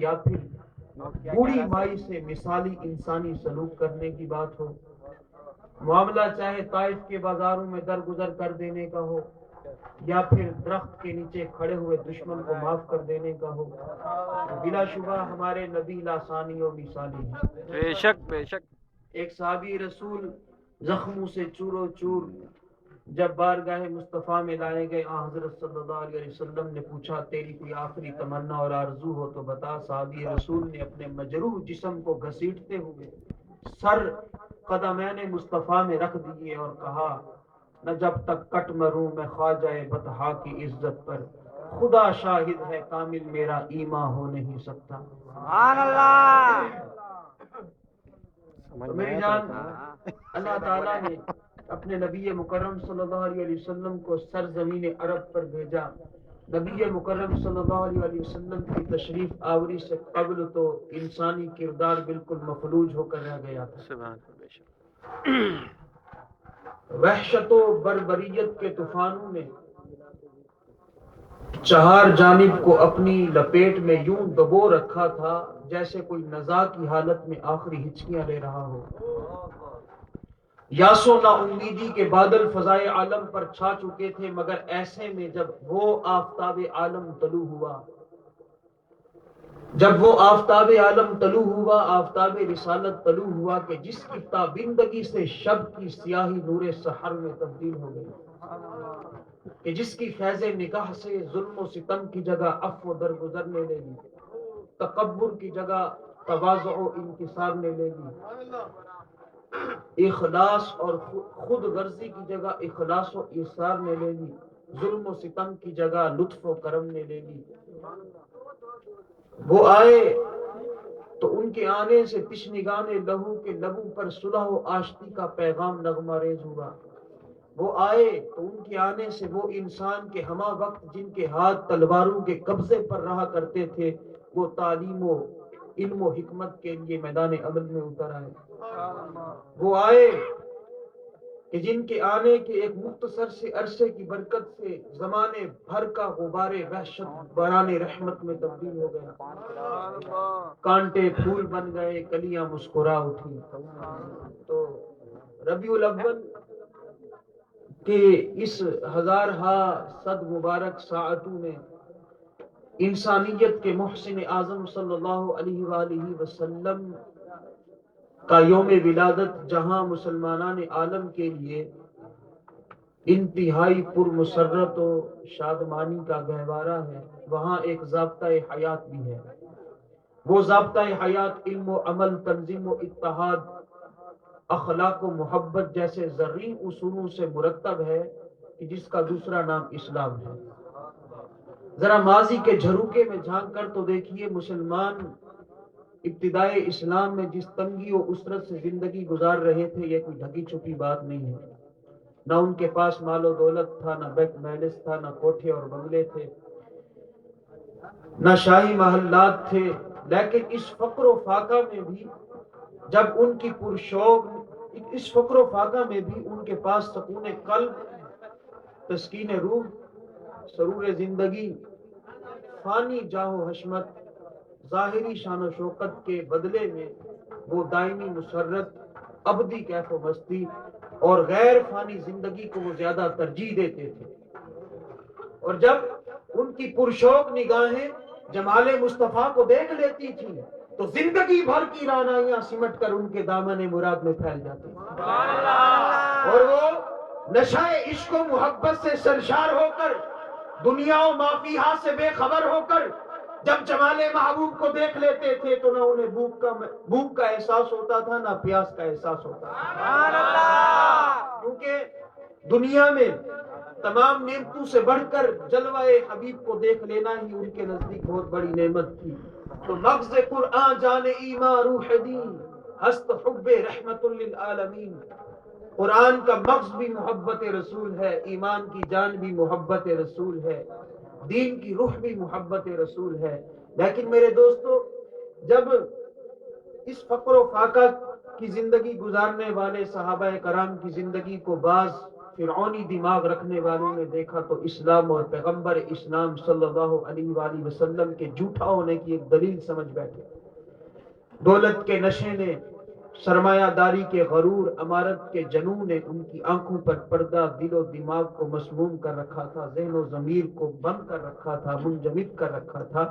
یا پھر بوڑھی مائی سے مثالی انسانی سلوک کرنے کی بات ہو، معاملہ چاہے طائف کے بازاروں میں درگزر کر دینے کا ہو یا پھر درخت کے نیچے کھڑے ہوئے دشمن کو معاف کر دینے کا ہو، بلا شبہ ہمارے نبی لاسانی و مثالی ہیں۔ بے شک بے شک۔ ایک صحابی رسول زخموں سے چور و چور جب بارگاہ مصطفیٰ میں لائے گئے، حضرت صلی اللہ علیہ وسلم نے پوچھا تیری کوئی آخری تمنا اور آرزو ہو تو بتا۔ صحابی رسول نے اپنے مجروح جسم کو گھسیٹتے ہوئے سر قدمین مصطفیٰ میں رکھ دیے اور کہا نہ جب تک کٹ مروں میں خواجہ بطحا کی عزت پر، خدا شاہد ہے کامل میرا ایمان ہو نہیں سکتا۔ سبحان اللہ۔ تو میری جان، اللہ تعالیٰ نے اپنے نبی مکرم صلی اللہ علیہ وسلم کو سرزمین عرب پر بھیجا۔ نبی مکرم صلی اللہ علیہ وسلم کی تشریف آوری سے قبل تو انسانی کردار بالکل مفلوج ہو کر رہ گیا تھا۔ سبحان اللہ، بے شک۔ وحشت و بربریت کے طوفانوں میں چہار جانب کو اپنی لپیٹ میں یوں دبو رکھا تھا جیسے کوئی نزاع کی حالت میں آخری ہچکیاں لے رہا ہو۔ یاس و نا امیدی کے بادل فضائے عالم پر چھا چکے تھے، مگر ایسے میں جب وہ آفتاب عالم طلوع ہوا، آفتاب رسالت طلوع ہوا کہ جس کی تابندگی سے شب کی سیاہی نور سحر میں تبدیل ہو گئی، کہ جس کی فیض نکاح سے ظلم و ستم کی جگہ عفو درگزر نے لے لی، تکبر کی جگہ تواضع و انکسار نے لے لی، اخلاص اور خود غرضی کی جگہ اخلاص و ایثار نے لے لی، ظلم و ستم کی جگہ لطف و کرم نے لے لی۔ وہ آئے تو ان کے آنے سے تشنگان لہو کے لبوں پر صلح و آشتی کا پیغام نغمہ ریز ہوا۔ وہ آئے تو ان کے آنے سے وہ انسان کے ہمہ وقت جن کے ہاتھ تلواروں کے قبضے پر رہا کرتے تھے، وہ تعلیم و علم و حکمت کے لیے میدان عمل میں اتر آئے۔ وہ آئے کہ جن کے آنے کے ایک مختصر سے عرصے کی برکت سے زمانے بھر کا غبار وحشت باران رحمت میں تبدیل ہو گیا، کانٹے پھول بن گئے، کلیاں مسکرا اٹھی۔ تو ربیع الاول کہ اس ہزارہا صد مبارک ساعتوں میں انسانیت کے محسن اعظم صلی اللہ علیہ وآلہ وسلم کا یوم ولادت جہاں مسلمانان عالم کے لیے انتہائی پرمسرت و شادمانی کا گہوارہ ہے، وہاں ایک ضابطۂ حیات بھی ہے۔ وہ ضابطۂ حیات علم و عمل، تنظیم و اتحاد، اخلاق و محبت جیسے زرعی اصولوں سے مرتب ہے کہ جس کا دوسرا نام اسلام ہے۔ ذرا ماضی کے جھروکے میں جھانک کر تو دیکھیے، مسلمان ابتدائے اسلام میں جس تنگی و اسرت سے زندگی گزار رہے تھے، یہ کوئی ڈھکی چھپی بات نہیں ہے۔ نہ ان کے پاس مال و دولت تھا، نہ بینک بیلنس تھا، نہ کوٹھے اور بنگلے تھے، نہ شاہی محلات تھے، لیکن اس فقر و فاقہ میں بھی جب ان کی پرشوق، اس فقر و فاقہ میں بھی ان کے پاس سکون قلب، تسکین روح، سرور زندگی، فانی جاہ و حشمت، ظاہری شان و شوکت کے بدلے میں وہ دائمی مسرت، ابدی کیف و مستی اور غیر فانی زندگی کو وہ زیادہ ترجیح دیتے تھے۔ اور جب ان کی پرشوق نگاہیں جمال مصطفیٰ کو دیکھ لیتی تھی تو زندگی بھر کی رعنائیاں سمٹ کر ان کے دامن مراد میں پھیل جاتی تھی، اور وہ نشہ عشق و محبت سے سرشار ہو کر، دنیا و ما فیہا سے بے خبر ہو کر جب جمال محبوب کو دیکھ لیتے تھے تو نہ انہیں بھوک کا احساس ہوتا تھا، نہ پیاس کا احساس ہوتا تھا، کیونکہ دنیا میں تمام نعمتوں سے بڑھ کر جلوہ حبیب کو دیکھ لینا ہی ان کے نزدیک بہت بڑی نعمت تھی۔ تو مغز قرآن جان ایمان روح دین، ہست حب رحمت للعالمین۔ قرآن کا مغز بھی محبت رسول ہے، ایمان کی جان بھی محبت رسول ہے، دین کی روح بھی محبت رسول ہے۔ لیکن میرے دوستو، جب اس فقر و فاقہ کی زندگی گزارنے والے صحابہ کرام کی زندگی کو بعض فرعونی دماغ رکھنے والوں نے دیکھا تو اسلام اور پیغمبر اسلام صلی اللہ علیہ وآلہ وسلم کے جھوٹا ہونے کی ایک دلیل سمجھ بیٹھے۔ دولت کے نشے نے، سرمایہ داری کے غرور، امارت کے جنون نے ان کی آنکھوں پر پردہ، دل و دماغ کو مسموم کر رکھا تھا، ذہن و ضمیر کو بند کر رکھا تھا، منجمد کر رکھا تھا،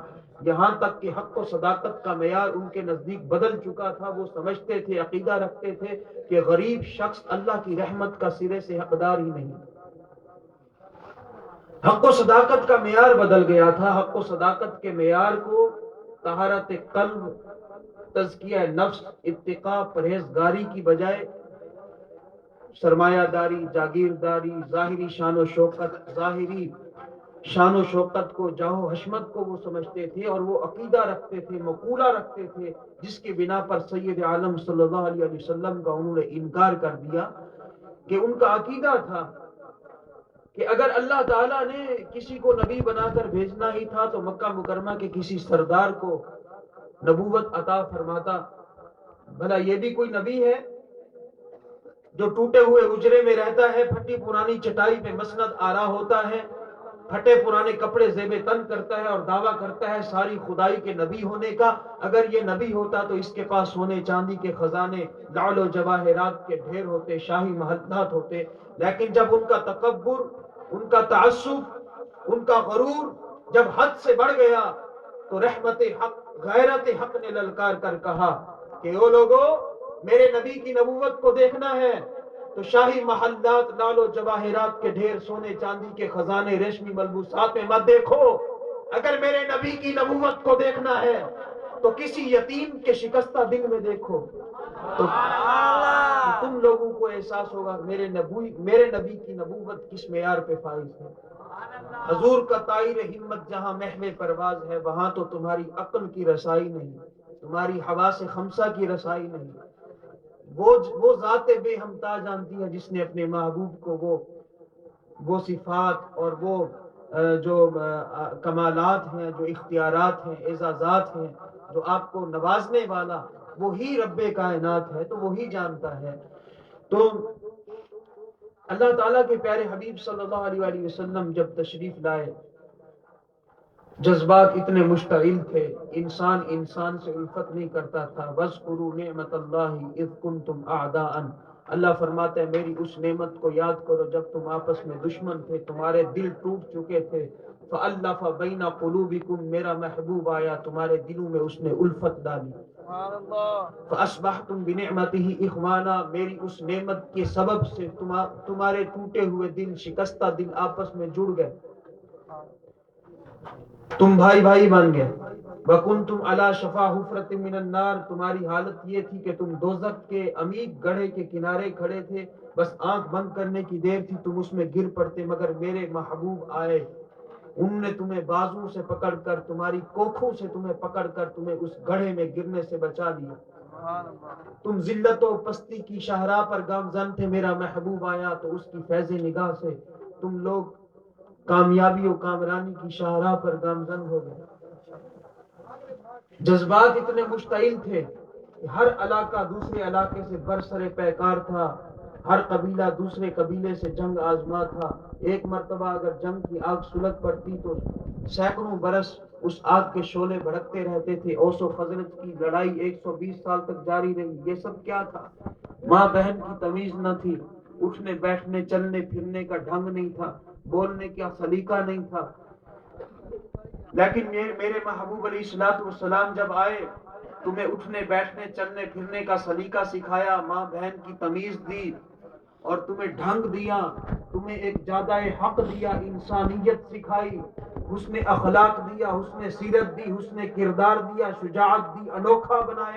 یہاں تک کہ حق و صداقت کا معیار ان کے نزدیک بدل چکا تھا۔ وہ سمجھتے تھے، عقیدہ رکھتے تھے کہ غریب شخص اللہ کی رحمت کا سرے سے حقدار ہی نہیں۔ حق و صداقت کا معیار بدل گیا تھا۔ حق و صداقت کے معیار کو طہارت قلب، تزکیہ نفس، اتقاء، پرہیزگاری کی بجائے سرمایہ داری، جاگیرداری، ظاہری شان و شوکت کو، جاہ و حشمت کو وہ سمجھتے تھے، اور وہ عقیدہ رکھتے تھے، مقولہ رکھتے تھے، جس کی بنا پر سید عالم صلی اللہ علیہ وسلم کا انہوں نے انکار کر دیا، کہ ان کا عقیدہ تھا کہ اگر اللہ تعالیٰ نے کسی کو نبی بنا کر بھیجنا ہی تھا تو مکہ مکرمہ کے کسی سردار کو نبوت عطا فرماتا۔ بھلا یہ بھی کوئی نبی ہے جو ٹوٹے ہوئے حجرے میں رہتا ہے، پھٹی پرانی چٹائی پہ مسند آرا ہوتا ہے، پھٹے پرانے کپڑے زیب تن کرتا ہے اور دعویٰ کرتا ہے ساری خدائی کے نبی ہونے کا؟ اگر یہ نبی ہوتا تو اس کے پاس سونے چاندی کے خزانے، لعل و جواہرات کے ڈھیر ہوتے، شاہی محلات ہوتے، لیکن جب ان کا تکبر، ان کا تعصب، ان کا غرور جب حد سے بڑھ گیا تو رحمت حق، غیرت حق نے للکار کر کہا کہ او لوگو، میرے نبی کی نبوت کو دیکھنا ہے تو شاہی محلات، لال و جواہرات کے ڈھیر، سونے چاندی کے خزانے، ریشمی ملبوسات میں مت دیکھو۔ اگر میرے نبی کی نبوت کو دیکھنا ہے تو کسی یتیم کے شکستہ دل میں دیکھو، تو تم لوگوں کو احساس ہوگا میرے نبی کی نبوت کس معیار پہ فائز ہے۔ حضور کا طائر ہمت جہاں محو پرواز ہے، وہاں تو تمہاری عقل کی رسائی نہیں، تمہاری حواس خمسہ کی رسائی نہیں۔ وہ ذات بے ہمتا جانتی ہے جس نے اپنے محبوب کو وہ صفات اور وہ جو کمالات ہیں، جو اختیارات ہیں، اعزازات ہیں، جو آپ کو نوازنے والا وہی رب کائنات ہے، تو وہی جانتا ہے۔ تو اللہ تعالیٰ کے پیارے حبیب صلی اللہ علیہ وآلہ وسلم جب تشریف لائے، جذبات اتنے مشتعل تھے، انسان سے الفت نہیں کرتا تھا۔ وَاذْكُرُوا نِعْمَةَ اللَّهِ إِذْ كُنْتُمْ أَعْدَاءً، اللہ فرماتا ہے میری اس نعمت کو یاد کرو جب تم آپس میں دشمن تھے، تمہارے دل ٹوٹ چکے تھے۔ فَأَلَّفَ بَيْنَ قُلُوبِكُمْ، میرا محبوب آیا تمہارے دلوں میں، اس نے الفت ڈالی۔ فَأَصْبَحْتُمْ بِنِعْمَتِهِ إِخْوَانًا، میری اس نعمت کے سبب سے تمہارے ٹوٹے ہوئے دل، شکستہ دل آپس میں جڑ گئے، تم بھائی بن گئے۔ وَكُنْتُمْ عَلَى شَفَا حُفْرَةٍ مِّنَ النَّارِ، تمہاری حالت یہ تھی کہ تم دوزخ کے عمیق گڑھے کے کنارے کھڑے تھے، بس آنکھ بند کرنے کی دیر تھی تم اس میں گر پڑتے، مگر میرے محبوب آئے، انہوں نے تمہیں بازو سے پکڑ کر، تمہاری کوکھوں سے تمہیں پکڑ کر تمہیں اس گڑھے میں گرنے سے بچا دیا۔ تم ذلت و پستی کی شاہراہ پر گامزن تھے، میرا محبوب آیا تو اس کی فیض نگاہ سے تم لوگ کامیابی و کامرانی کی شاہراہ پر گامزن ہو گئے۔ جذبات اتنے مشتعل تھے کہ ہر علاقہ دوسرے علاقے سے برسر پیکار تھا، ہر قبیلہ دوسرے قبیلے سے جنگ آزما تھا۔ ایک مرتبہ اگر جنگ کی آگ سلگ پڑتی تو سینکڑوں برس اس آگ کے شعلے بھڑکتے رہتے تھے۔ اوس و خزرج کی لڑائی 120 سال تک جاری رہی۔ یہ سب کیا تھا؟ ماں بہن کی تمیز نہ تھی، اٹھنے بیٹھنے چلنے پھرنے کا ڈھنگ نہیں تھا، بولنے کا سلیقہ نہیں تھا۔ لیکن میرے محبوب علیہ الصلوۃ والسلام جب آئے، تمہیں اٹھنے بیٹھنے چلنے پھرنے کا سلیقہ سکھایا، ماں بہن کی تمیز دی اور تمہیں ڈھنگ دیا، تمہیں ایک جادہ حق دیا، انسانیت سکھائی، حسن اخلاق دیا، حسن سیرت دی، حسن کردار دیا، شجاعت دی، انوکھا بنایا۔